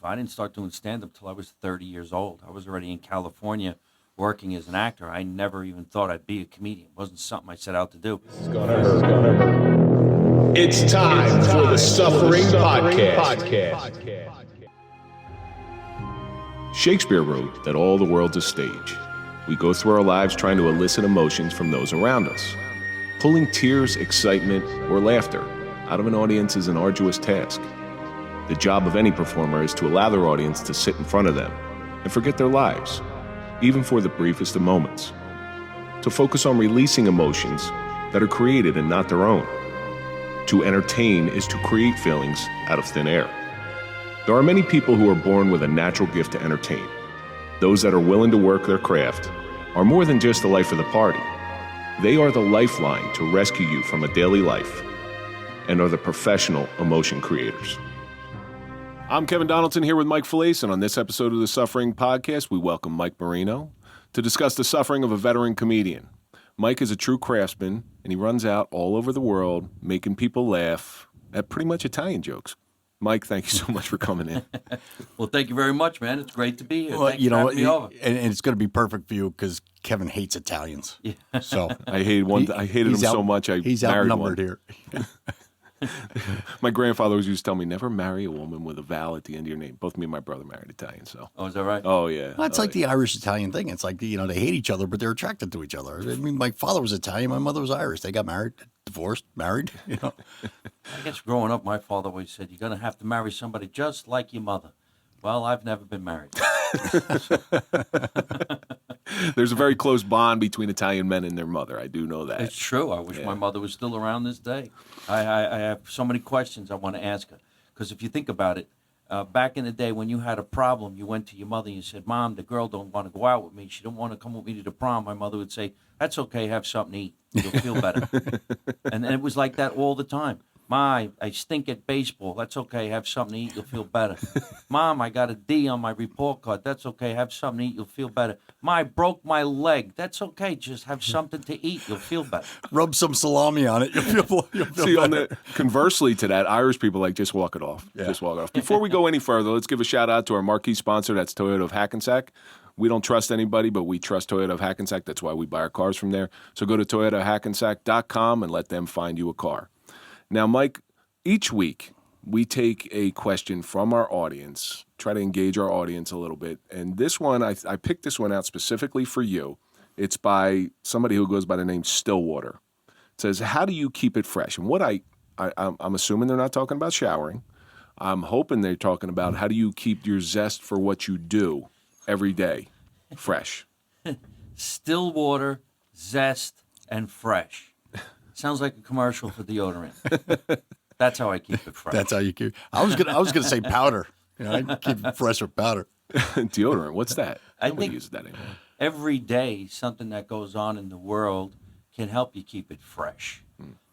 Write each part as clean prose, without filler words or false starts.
I didn't start doing stand-up till I was 30 years old. I was already in California working as an actor. I never even thought I'd be a comedian. It wasn't something I set out to do. It's time for the Suffering Podcast. Shakespeare wrote that all the world's a stage. We go through our lives trying to elicit emotions from those around us. Pulling tears, excitement, or laughter out of an audience is an arduous task. The job of any performer is to allow their audience to sit in front of them and forget their lives, even for the briefest of moments. To focus on releasing emotions that are created and not their own. To entertain is to create feelings out of thin air. There are many people who are born with a natural gift to entertain. Those that are willing to work their craft are more than just the life of the party. They are the lifeline to rescue you from a daily life and are the professional emotion creators. I'm Kevin Donaldson here with Mike Failace, and on this episode of the Suffering Podcast, we welcome Mike Marino to discuss the suffering of a veteran comedian. Mike is a true craftsman, and he runs out all over the world making people laugh at pretty much Italian jokes. Mike, thank you so much for coming in. Well, thank you very much, man. It's great to be here. Well, Thanks for having me over. and it's going to be perfect for you because Kevin hates Italians. Yeah. So I hated him so much. He's married outnumbered one. here. My grandfather always used to tell me, never marry a woman with a vowel at the end of your name. Both me and my brother married Italian, so. Oh, is that right? Oh, yeah. Well, it's like the Irish-Italian thing. It's like, they hate each other, but they're attracted to each other. I mean, my father was Italian. My mother was Irish. They got married, divorced, married, I guess growing up, my father always said, you're going to have to marry somebody just like your mother. Well, I've never been married. There's a very close bond between Italian men and their mother. I do know that. It's true. I wish my mother was still around this day. I have so many questions I want to ask her. Because if you think about it, back in the day when you had a problem, you went to your mother and you said, Mom, the girl don't want to go out with me. She don't want to come with me to the prom. My mother would say, that's okay. Have something to eat. You'll feel better. And it was like that all the time. Ma, I stink at baseball. That's okay. Have something to eat. You'll feel better. Mom, I got a D on my report card. That's okay. Have something to eat. You'll feel better. Ma, I broke my leg. That's okay. Just have something to eat. You'll feel better. Rub some salami on it. You'll feel See, better. Conversely to that, Irish people just walk it off. Yeah. Just walk it off. Before we go any further, let's give a shout out to our marquee sponsor. That's Toyota of Hackensack. We don't trust anybody, but we trust Toyota of Hackensack. That's why we buy our cars from there. So go to toyotahackensack.com and let them find you a car. Now, Mike, each week we take a question from our audience, try to engage our audience a little bit. And this one, I picked this one out specifically for you. It's by somebody who goes by the name Stillwater. It says, how do you keep it fresh? And what I'm assuming they're not talking about showering. I'm hoping they're talking about how do you keep your zest for what you do every day fresh. Stillwater, zest, and fresh. Sounds like a commercial for deodorant. That's how I keep it fresh. That's how you keep. I was gonna say powder. I keep it fresh with powder. Deodorant, what's that? I Nobody think uses that anymore. every day something that goes on in the world can help you keep it fresh.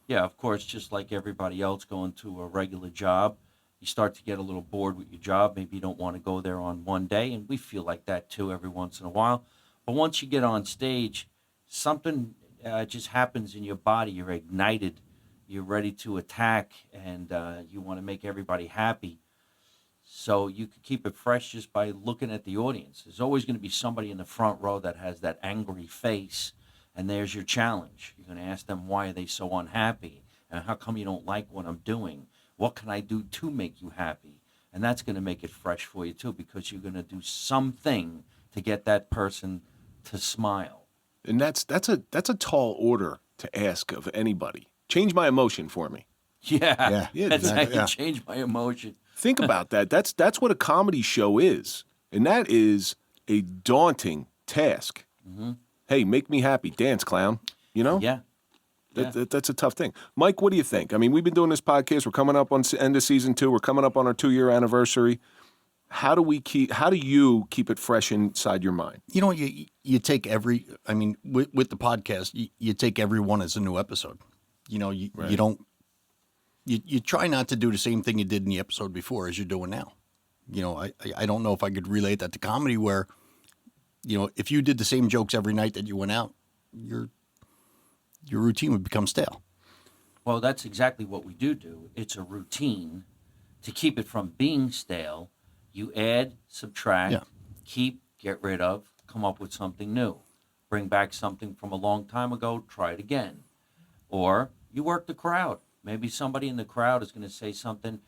Yeah, of course, just like everybody else going to a regular job, you start to get a little bored with your job. Maybe you don't want to go there on one day, and we feel like that too every once in a while. But once you get on stage, something just happens in your body. You're ignited. You're ready to attack, and you want to make everybody happy. So you can keep it fresh just by looking at the audience. There's always going to be somebody in the front row that has that angry face, and there's your challenge. You're going to ask them, why are they so unhappy? And how come you don't like what I'm doing? What can I do to make you happy? And that's going to make it fresh for you, too, because you're going to do something to get that person to smile. And that's a tall order to ask of anybody. Change my emotion for me. Yeah, that's exactly. how you change my emotion. Think about that. That's what a comedy show is. And that is a daunting task. Mm-hmm. Hey, make me happy. Dance, clown. Yeah. That's a tough thing. Mike, what do you think? I mean, we've been doing this podcast. We're coming up on end of season 2. We're coming up on our 2-year anniversary. How do you keep it fresh inside your mind? You take with the podcast, you take every one as a new episode. Right. You don't, you try not to do the same thing you did in the episode before as you're doing now. I don't know if I could relate that to comedy where, if you did the same jokes every night that you went out, your routine would become stale. Well, that's exactly what we do. It's a routine to keep it from being stale You add, subtract, Yeah. keep, get rid of, come up with something new. Bring back something from a long time ago, try it again. Or you work the crowd. Maybe somebody in the crowd is going to say something,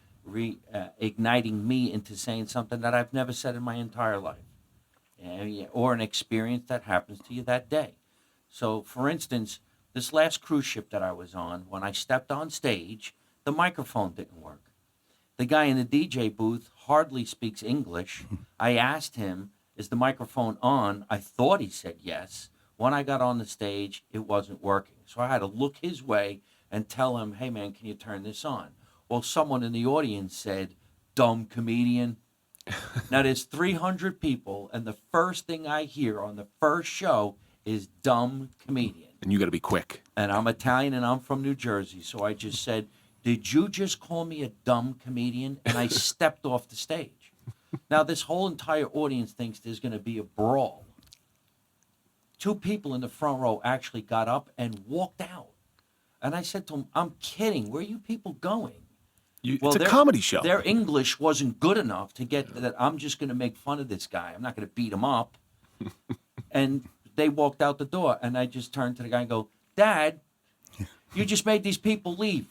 igniting me into saying something that I've never said in my entire life. Or an experience that happens to you that day. So, for instance, this last cruise ship that I was on, when I stepped on stage, the microphone didn't work. The guy in the DJ booth hardly speaks English. I asked him, is the microphone on? I thought he said yes. When I got on the stage, it wasn't working. So I had to look his way and tell him, hey, man, can you turn this on? Well, someone in the audience said, dumb comedian. Now, there's 300 people, and the first thing I hear on the first show is dumb comedian. And you got to be quick. And I'm Italian, and I'm from New Jersey, so I just said, did you just call me a dumb comedian? And I stepped off the stage. Now, this whole entire audience thinks there's going to be a brawl. 2 people in the front row actually got up and walked out. And I said to them, I'm kidding. Where are you people going? It's a comedy show. Their English wasn't good enough to get that I'm just going to make fun of this guy. I'm not going to beat him up. And they walked out the door. And I just turned to the guy and go, Dad, you just made these people leave.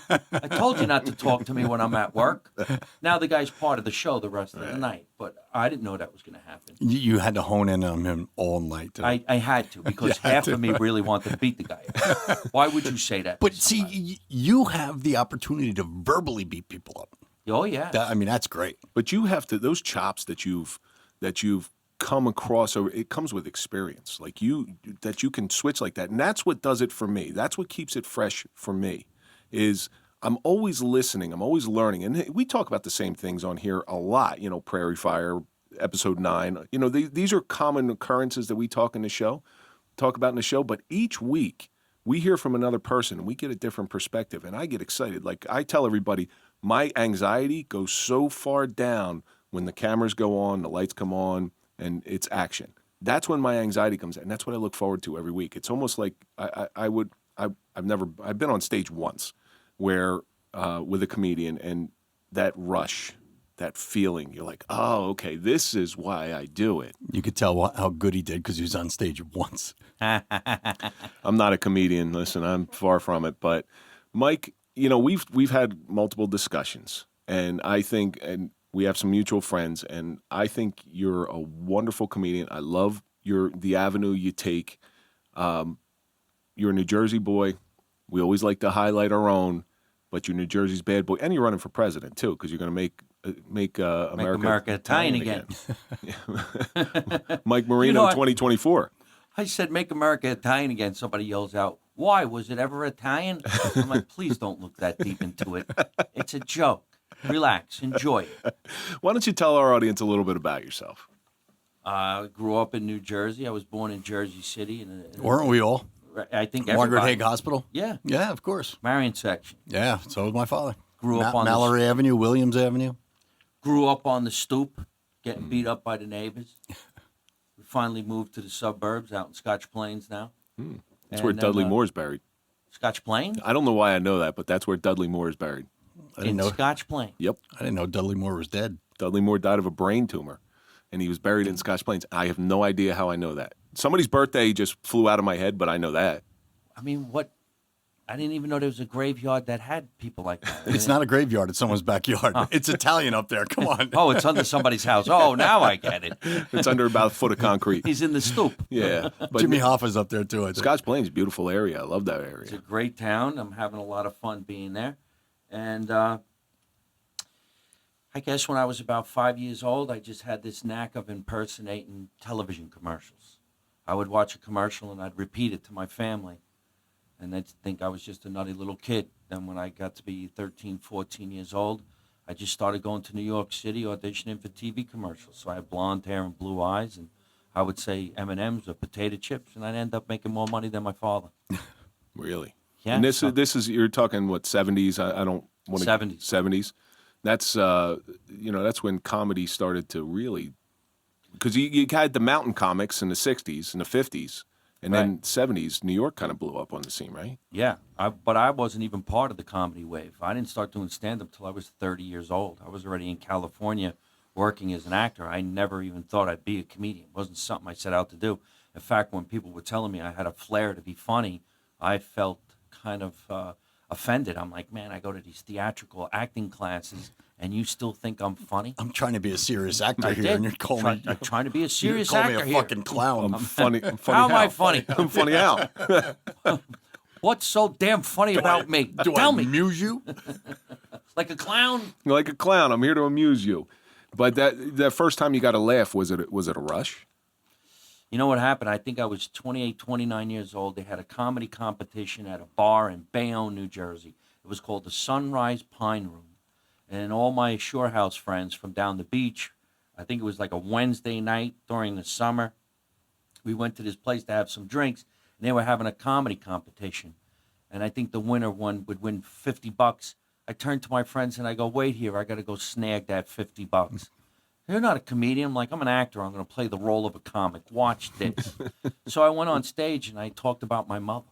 I told you not to talk to me when I'm at work. Now the guy's part of the show the rest of the night, but I didn't know that was going to happen. You had to hone in on him all night. I had to, because half of me really wanted to beat the guy up. Why would you say that? But see, you have the opportunity to verbally beat people up. Oh, yeah. I mean, that's great. But you have to, those chops that you've come across, or it comes with experience, like that you can switch like that. And that's what does it for me. That's what keeps it fresh for me, is I'm always listening. I'm always learning. And we talk about the same things on here a lot, Prairie Fire, episode 9. These are common occurrences that we talk about in the show. But each week we hear from another person and we get a different perspective. And I get excited. Like I tell everybody, my anxiety goes so far down when the cameras go on, the lights come on, and it's action. That's when my anxiety comes in, and that's what I look forward to every week. It's almost like I've been on stage once where with a comedian, and that rush, that feeling, you're like, oh, okay, this is why I do it. You could tell how good he did because he was on stage once. I'm not a comedian. Listen, I'm far from it. But Mike, we've had multiple discussions, and I think, and we have some mutual friends, and I think you're a wonderful comedian. I love the avenue you take. You're a New Jersey boy. We always like to highlight our own, but you're New Jersey's bad boy, and you're running for president too, because you're going to make America Italian again. Mike Marino, 2024. I said, make America Italian again. Somebody yells out, why? Was it ever Italian? I'm like, please don't look that deep into it. It's a joke. Relax. Enjoy it. Why don't you tell our audience a little bit about yourself? I grew up in New Jersey. I was born in Jersey City. Weren't we all? I think Margaret everybody. Haig Hospital? Yeah. Yeah, of course. Marion section. Yeah, so was my father. Grew up on Mallory Avenue, Williams Avenue. Grew up on the stoop, getting beat up by the neighbors. We finally moved to the suburbs out in Scotch Plains now. That's where Dudley Moore's buried. Scotch Plains? I don't know why I know that, but that's where Dudley Moore is buried. In Scotch Plains. Yep. I didn't know Dudley Moore was dead. Dudley Moore died of a brain tumor, and he was buried in Scotch Plains. I have no idea how I know that. Somebody's birthday just flew out of my head, but I know that. I mean, what? I didn't even know there was a graveyard that had people like that. It's not a graveyard. It's someone's backyard. Oh. It's Italian up there. Come on. Oh, it's under somebody's house. Oh, now I get it. It's under about a foot of concrete. He's in the stoop. Yeah. But Jimmy Hoffa's up there, too, I think. Scotch Plains, beautiful area. I love that area. It's a great town. I'm having a lot of fun being there. And I guess when I was about 5 years old, I just had this knack of impersonating television commercials. I would watch a commercial and I'd repeat it to my family. And they'd think I was just a nutty little kid. Then when I got to be 13, 14 years old, I just started going to New York City auditioning for TV commercials. So I had blonde hair and blue eyes, and I would say M&Ms or potato chips, and I'd end up making more money than my father. Really? Yeah. And this is you're talking what, 70s? I don't want to 70s. 70s. That's that's when comedy started to really, because you had the mountain comics in the 60s and the 50s. And then 70s, New York kind of blew up on the scene, right? Yeah, but I wasn't even part of the comedy wave. I didn't start doing stand-up till I was 30 years old. I was already in California working as an actor, I never even thought I'd be a comedian. It wasn't something I set out to do. In fact, when people were telling me I had a flair to be funny, I felt kind of offended. I'm like, man, I go to these theatrical acting classes, and you still think I'm funny? I'm trying to be a serious actor I here, did. and you're calling me. I'm trying to be a You serious call me actor a here. fucking clown. I'm funny. I'm funny. How am I funny? I'm funny how? What's so damn funny about me? Do Tell I me. amuse you? Like a clown? Like a clown. I'm here to amuse you. But that first time you got a laugh, was it a rush? You know what happened? I think I was 28, 29 years old. They had a comedy competition at a bar in Bayonne, New Jersey. It was called the Sunrise Pine Room. And all my Shore House friends from down the beach, I think it was like a Wednesday night during the summer, we went to this place to have some drinks, and they were having a comedy competition. And I think the winner would win $50. I turned to my friends and I go, wait here, I got to go snag that $50. You're not a comedian. I'm like, I'm an actor. I'm going to play the role of a comic. Watch this. So I went on stage and I talked about my mother.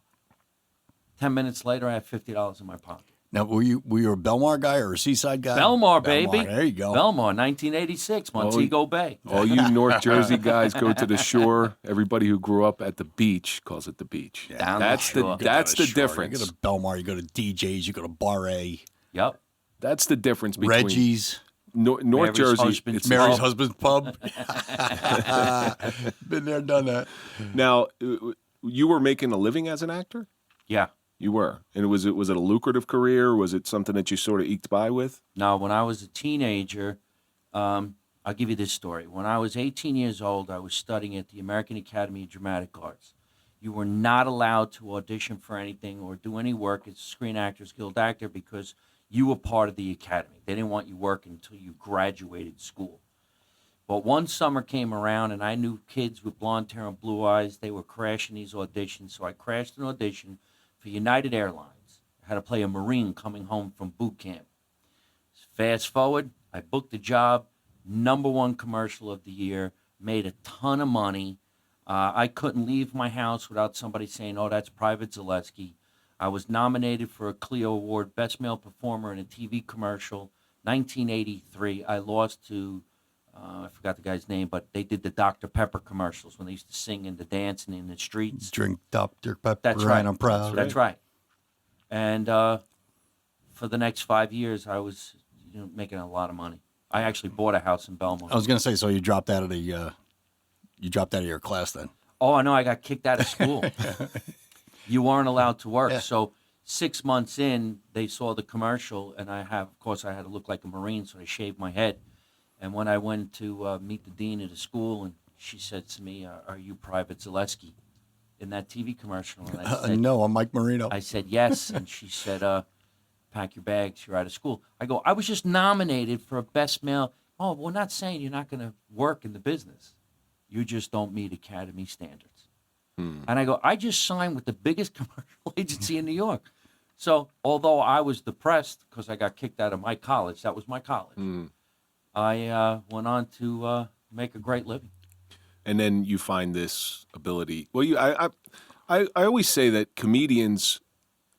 10 minutes later, I had $50 in my pocket. Now, were you a Belmar guy or a Seaside guy? Belmar, baby. There you go. Belmar, 1986, Montego Bay. All you North Jersey guys go to the shore. Everybody who grew up at the beach calls it the beach. Down the That's shore. that's the Sure, difference. You go to Belmar, you go to DJ's, you go to Bar A, Yep. That's the difference between Reggie's, North Mary's Jersey. husband's It's Mary's pub. husband's pub. Been there, done that. Now, you were making a living as an actor. Yeah. You were, and was it a lucrative career? Was it something that you sort of eked by with? Now, when I was a teenager, I'll give you this story. When I was 18 years old, I was studying at the American Academy of Dramatic Arts. You were not allowed to audition for anything or do any work as a Screen Actors Guild actor because you were part of the academy. They didn't want you working until you graduated school. But one summer came around, and I knew kids with blonde hair and blue eyes. They were crashing these auditions, so I crashed an audition for United Airlines. I had to play a Marine coming home from boot camp. Fast forward, I booked the job, #1 commercial of the year, made a ton of money. I couldn't leave my house without somebody saying, oh, that's Private Zaleski. I was nominated for a Clio Award, Best Male Performer in a TV Commercial, 1983. I lost to, I forgot the guy's name, but they did the Dr. Pepper commercials when they used to sing and the dancing in the streets. Drink Dr. Pepper, That's right. and I'm proud. That's right. And for the next 5 years, I was making a lot of money. I actually bought a house in Belmont. I was going to say, so you dropped out of your class then? Oh, I know. I got kicked out of school. You weren't allowed to work. Yeah. So 6 months in, they saw the commercial, and of course, I had to look like a Marine, so I shaved my head. And when I went to meet the dean of the school, and she said to me, are you Private Zaleski in that TV commercial? And I said, No, I'm Mike Marino. I said, yes. And she said, pack your bags, you're out of school. I go, I was just nominated for a Best Male. Oh, we're not saying you're not going to work in the business. You just don't meet Academy standards. And I go, I just signed with the biggest commercial agency in New York. So although I was depressed because I got kicked out of my college, that was my college, I went on to make a great living. And then you find this ability. Well, I always say that comedians,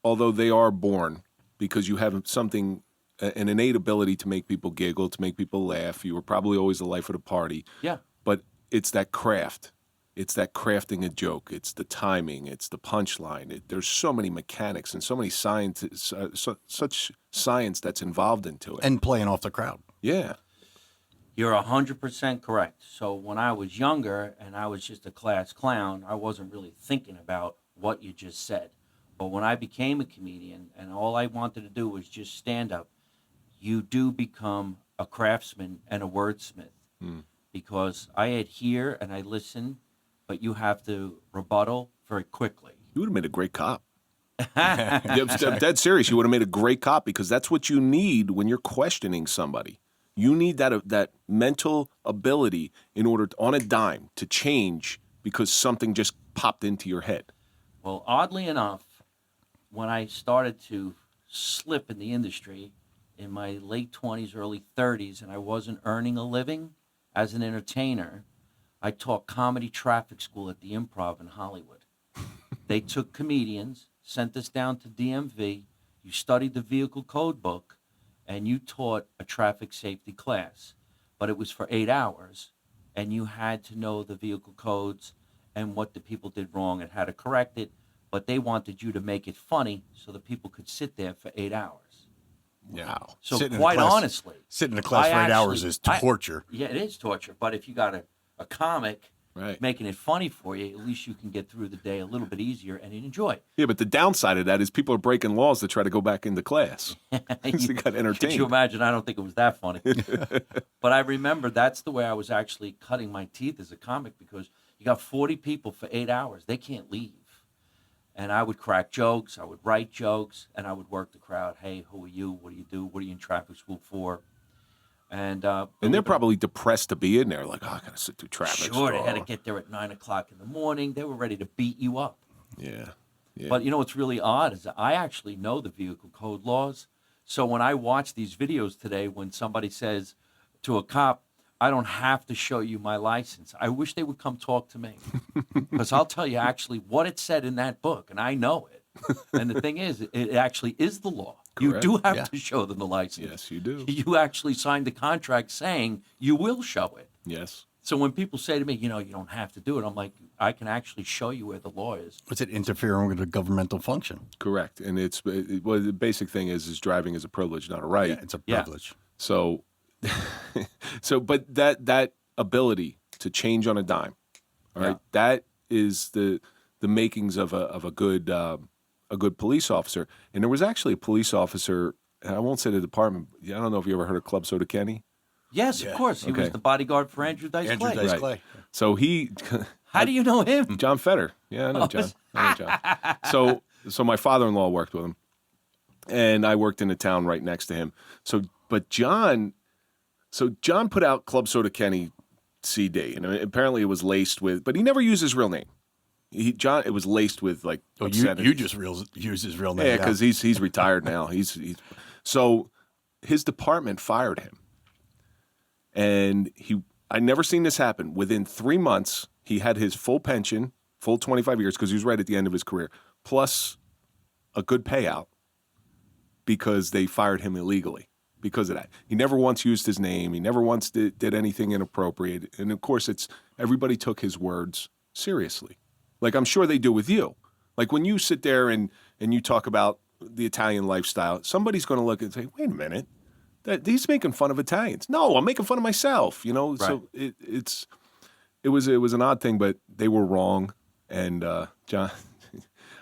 although they are born, because you have something, an innate ability to make people giggle, to make people laugh. You were probably always the life of the party. Yeah. But it's that craft. It's that crafting a joke. It's the timing. It's the punchline. There's so many mechanics and so many science, such science that's involved into it. And playing off the crowd. Yeah. You're 100% correct. So when I was younger and I was just a class clown, I wasn't really thinking about what you just said. But when I became a comedian and all I wanted to do was just stand up, you do become a craftsman and a wordsmith. Because I adhere and I listen, but you have to rebuttal very quickly. You would have made a great cop. I'm dead serious. You would have made a great cop because that's what you need when you're questioning somebody. You need that mental ability in order to, on a dime, to change because something just popped into your head. Well, oddly enough, when I started to slip in the industry in my late 20s, early 30s, and I wasn't earning a living as an entertainer, I taught comedy traffic school at the Improv in Hollywood. They took comedians, sent us down to DMV, you studied the vehicle code book, and you taught a traffic safety class. but it was for 8 hours, and you had to know the vehicle codes and what the people did wrong and how to correct it, but they wanted you to make it funny so the people could sit there for 8 hours. Wow. So Sitting in a quite class- honestly, sitting in a class for 8 hours is torture. Yeah, it is torture. But if you got a comic Right. making it funny for you, at least you can get through the day a little bit easier and enjoy. Yeah, but the downside of that is people are breaking laws to try to go back into class. So they got Could entertained. you imagine? I don't think it was that funny. But I remember that's the way I was actually cutting my teeth as a comic, because you got 40 people for 8 hours. They can't leave. And I would crack jokes. I would write jokes. And I would work the crowd. Hey, who are you? What do you do? What are you in traffic school for? And And they're probably depressed to be in there. Like, oh, I got to sit through traffic. sure, they had to get there at 9 o'clock in the morning. They were ready to beat you up. Yeah. Yeah. But you know what's really odd is that I actually know the vehicle code laws. So when I watch these videos today, when somebody says to a cop, I don't have to show you my license, I wish they would come talk to me. Because I'll tell you actually what it said in that book, and I know it. And the thing is, it actually is the law. You Correct. do have Yeah. to show them the license. Yes, you do. You actually signed the contract saying you will show it. Yes. So when people say to me, you don't have to do it, I'm like, I can actually show you where the law is. What's it interfering with a governmental function? Correct. And well, the basic thing is driving is a privilege, not a right. Yeah, it's a Yeah. privilege. So, but that ability to change on a dime, all right, Yeah. that is the makings of a good police officer. And there was actually a police officer, and I won't say the department. I don't know if you ever heard of Club Soda Kenny. Yes, of course. He was Okay. the bodyguard for Andrew Dice Andrew Clay. Dice Right. Clay. So he, How do you know him? John Fetter. Yeah, I know John. I know John. So my father-in-law worked with him, and I worked in the town right next to him. So John put out Club Soda Kenny CD, and apparently it was laced with, but he never used his real name. It was laced with like Oh, obscenity. you just use his real name. Yeah, now. because he's retired now. So his department fired him, and I never seen this happen. Within 3 months, he had his full pension, full 25 years, because he was right at the end of his career, plus a good payout because they fired him illegally because of that. He never once used his name. He never once did anything inappropriate. And of course, everybody took his words seriously. Like I'm sure they do with you. Like when you sit there and you talk about the Italian lifestyle, somebody's going to look and say, wait a minute, he's making fun of Italians. No, I'm making fun of myself, Right. So it was an odd thing, but they were wrong. And John,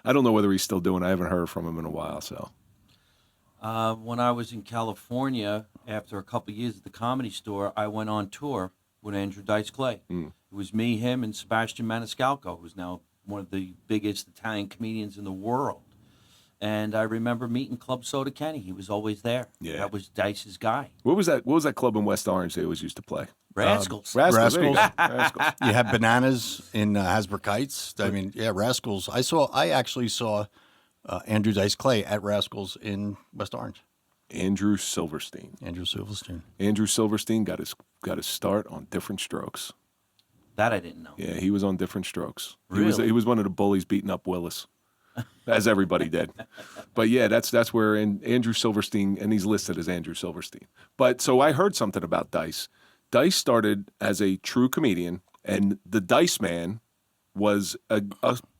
I don't know whether he's still doing it. I haven't heard from him in a while, so. When I was in California, after a couple of years at the Comedy Store, I went on tour with Andrew Dice Clay. It was me, him, and Sebastian Maniscalco, who's now one of the biggest Italian comedians in the world. And I remember meeting Club Soda Kenny. He was always there. Yeah. That was Dice's guy. What was that club in West Orange they always used to play? Rascals. Rascals. There you go. Rascals. Rascals. You have Bananas in Hasbrook Heights. I mean, yeah, Rascals. I actually saw Andrew Dice Clay at Rascals in West Orange. Andrew Silverstein. Andrew Silverstein. Andrew Silverstein got his start on Different Strokes. That I didn't know. Yeah, he was on Different Strokes. Really? He was one of the bullies beating up Willis, as everybody did. But yeah, that's where Andrew Silverstein, and he's listed as Andrew Silverstein. But so I heard something about Dice. Dice started as a true comedian, and the Dice Man was a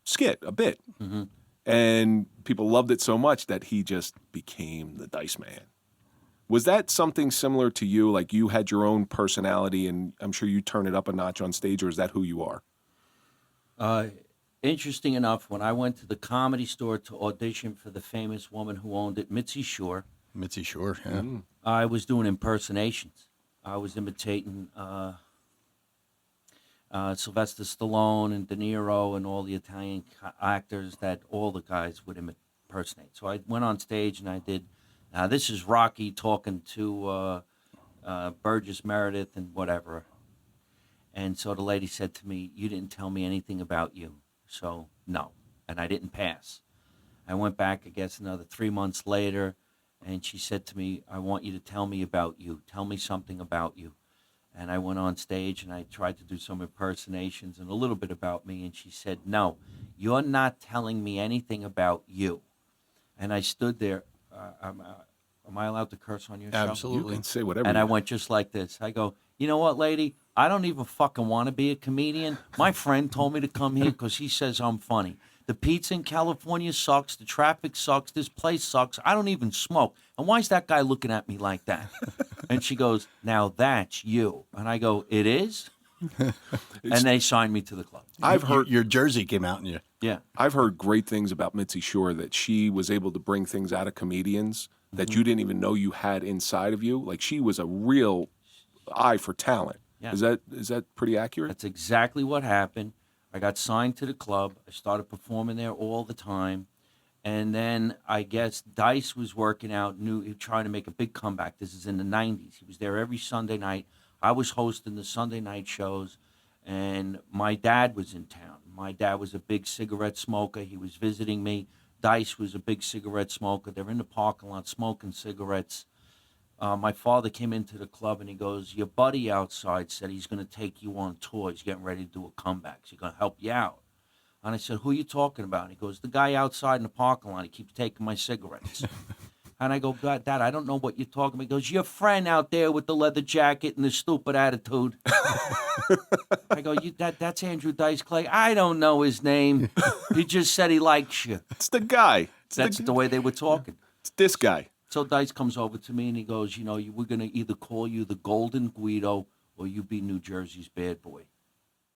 skit, a bit. Mm-hmm. And people loved it so much that he just became the Dice Man. Was that something similar to you? Like you had your own personality and I'm sure you turn it up a notch on stage, or is that who you are? Interesting enough, when I went to the Comedy Store to audition for the famous woman who owned it, Mitzi Shore, Mitzi Shore. Yeah. I was doing impersonations. I was imitating Sylvester Stallone and De Niro and all the Italian actors that all the guys would impersonate. So I went on stage and I did, this is Rocky talking to Burgess Meredith and whatever. And so the lady said to me, you didn't tell me anything about you. So no. And I didn't pass. I went back, I guess, another 3 months later. And she said to me, I want you to tell me about you. Tell me something about you. And I went on stage and I tried to do some impersonations and a little bit about me. And she said, no, you're not telling me anything about you. And I stood there. Am I allowed to curse on your show? You Absolutely. can say whatever. And I you went just like this. I go, you know what, lady? I don't even fucking want to be a comedian. My friend told me to come here because he says I'm funny. The pizza in California sucks. The traffic sucks. This place sucks. I don't even smoke. And why is that guy looking at me like that? And she goes, now that's you. And I go, it is? And they signed me to the club. I've heard your jersey came out, and you. Yeah. I've heard great things about Mitzi Shore, that she was able to bring things out of comedians that you didn't even know you had inside of you. Like, she was a real eye for talent. Yeah. Is that pretty accurate? That's exactly what happened. I got signed to the club. I started performing there all the time. And then I guess Dice was working out, he was trying to make a big comeback. This is in the 90s. He was there every Sunday night. I was hosting the Sunday night shows, and my dad was in town. My dad was a big cigarette smoker. He was visiting me. Dice was a big cigarette smoker. They're in the parking lot smoking cigarettes. My father came into the club, and he goes, your buddy outside said he's going to take you on tour. He's getting ready to do a comeback. So he's going to help you out. And I said, who are you talking about? And he goes, the guy outside in the parking lot. He keeps taking my cigarettes. And I go, God, Dad, I don't know what you're talking about. He goes, your friend out there with the leather jacket and the stupid attitude. I go, that's Andrew Dice Clay. I don't know his name. He just said he likes you. It's the guy. That's the way they were talking. It's this guy. So Dice comes over to me and he goes, we're going to either call you the Golden Guido or you be New Jersey's bad boy.